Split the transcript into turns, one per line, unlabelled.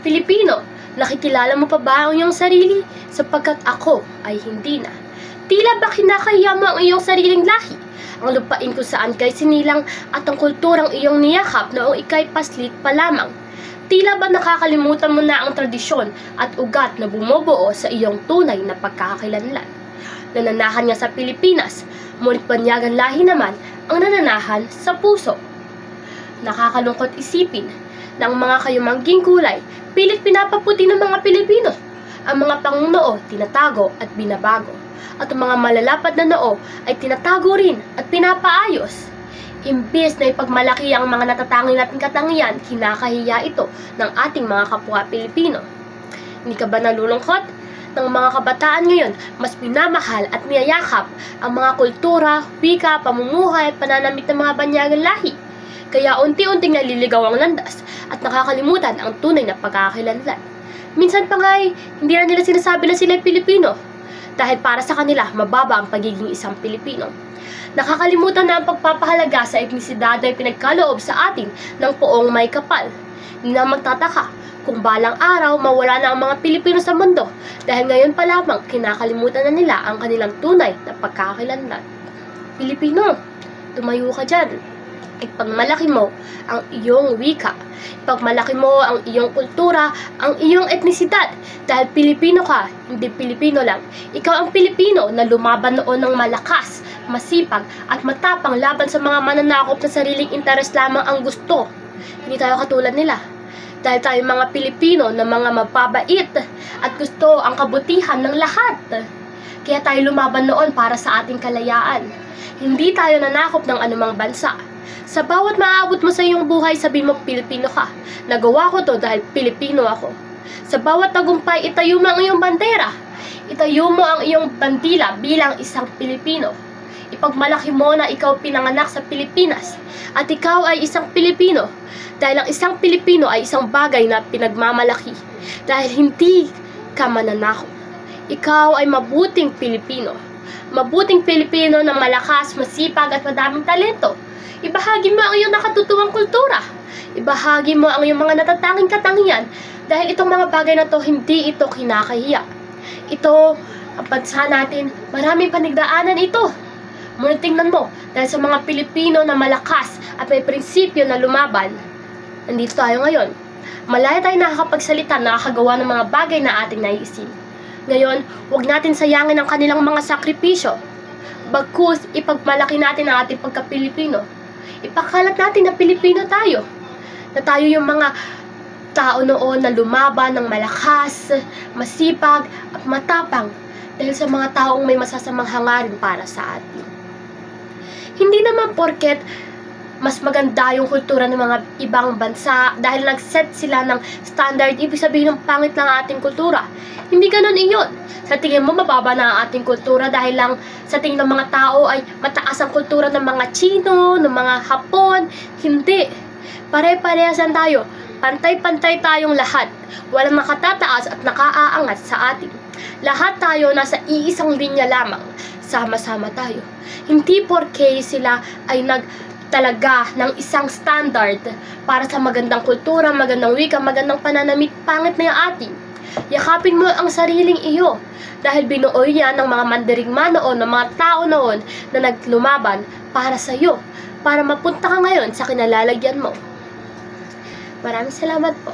Pilipino, nakikilala mo pa ba ang iyong sarili? Sapagkat ako ay hindi na. Tila ba kinakahiya mo ang iyong sariling lahi? Ang lupain kung saan kay sinilang at ang kulturang iyong niyakap noong ika'y paslit pa lamang. Tila ba nakakalimutan mo na ang tradisyon at ugat na bumubuo sa iyong tunay na pagkakakilanlan? Nananahan nga sa Pilipinas, ngunit banyagan lahi naman ang nananahan sa puso. Nakakalungkot isipin na ang mga kayumangging kulay pilit pinapaputi ng mga Pilipino. Ang mga pangunoo tinatago at binabago, at ang mga malalapad na noo ay tinatago rin at pinapaayos. Imbes na ipagmalaki ang mga natatanging nating katangian, kinakahiya ito ng ating mga kapwa Pilipino. Hindi ka ba nalulungkot? Ng mga kabataan ngayon, mas pinamahal at niyayakap ang mga kultura, wika, pamumuhay at pananamit ng mga banyagang lahi. Kaya unti-unting naliligaw ang landas at nakakalimutan ang tunay na pagkakakilanlan. Minsan pa nga hindi na nila sinasabi na sila ay Pilipino dahil para sa kanila mababa ang pagiging isang Pilipino. Nakakalimutan na ang pagpapahalaga sa etnisidad na pinagkaloob sa atin ng poong may kapal. Hindi na magtataka kung balang araw mawala na ang mga Pilipino sa mundo dahil ngayon pa lamang kinakalimutan na nila ang kanilang tunay na pagkakakilanlan. Pilipino, tumayo ka dyan. Ipagmalaki mo ang iyong wika. Ipagmalaki mo ang iyong kultura, ang iyong etnisidad. Dahil Pilipino ka, hindi Pilipino lang. Ikaw ang Pilipino na lumaban noon ng malakas, masipag at matapang laban sa mga mananakop na sariling interes lamang ang gusto. Hindi tayo katulad nila. Dahil tayo mga Pilipino na mga mababait at gusto ang kabutihan ng lahat. Kaya tayo lumaban noon para sa ating kalayaan. Hindi tayo nanakop ng anumang bansa. Sa bawat maaabot mo sa iyong buhay, sabihin mo Pilipino ka. Nagawa ko to dahil Pilipino ako. Sa bawat tagumpay, itayo mo ang iyong bandera. Itayo mo ang iyong bandila bilang isang Pilipino. Ipagmalaki mo na ikaw pinanganak sa Pilipinas at ikaw ay isang Pilipino. Dahil ang isang Pilipino ay isang bagay na pinagmamalaki. Dahil hindi ka mananakop. Ikaw ay mabuting Pilipino. Mabuting Pilipino na malakas, masipag at madaming talento. Ibahagi mo ang iyong nakatutuwang kultura. Ibahagi mo ang iyong mga natatanging katangian dahil itong mga bagay na to, hindi ito kinakahiya. Ito, ang bansa natin, maraming panigdaanan ito. Ngunit tingnan mo, dahil sa mga Pilipino na malakas at may prinsipyo na lumaban, nandito tayo ngayon. Malaya tayo nakakapagsalita, nakakagawa ng mga bagay na ating naiisip. Ngayon, huwag natin sayangin ang kanilang mga sakripisyo. Bagkus, ipagmalaki natin ang ating pagka-Pilipino. Ipakalat natin na Pilipino tayo. Na tayo yung mga tao noon na lumaban ng malakas, masipag at matapang dahil sa mga taong may masasamang hangarin para sa atin. Hindi naman porket mas maganda yung kultura ng mga ibang bansa dahil nag-set sila ng standard, ibig sabihin ng pangit lang ating kultura. Hindi ganun iyon. Sa tingin mo, mababa na ang ating kultura dahil lang sa tingin ng mga tao ay mataas ang kultura ng mga Chino, ng mga Hapon. Hindi. Pare-parehasan tayo. Pantay-pantay tayong lahat. Walang nakatataas at nakaaangat sa atin. Lahat tayo nasa iisang linya lamang. Sama-sama tayo. Hindi porke sila ay talaga ng isang standard para sa magandang kultura, magandang wika, magandang pananamit, pangit na yung atin. Yakapin mo ang sariling iyo dahil binuo yan ng mga mandirigma noon, ng mga tao noon na naglumaban para sa iyo, para mapunta ka ngayon sa kinalalagyan mo. Maraming salamat po.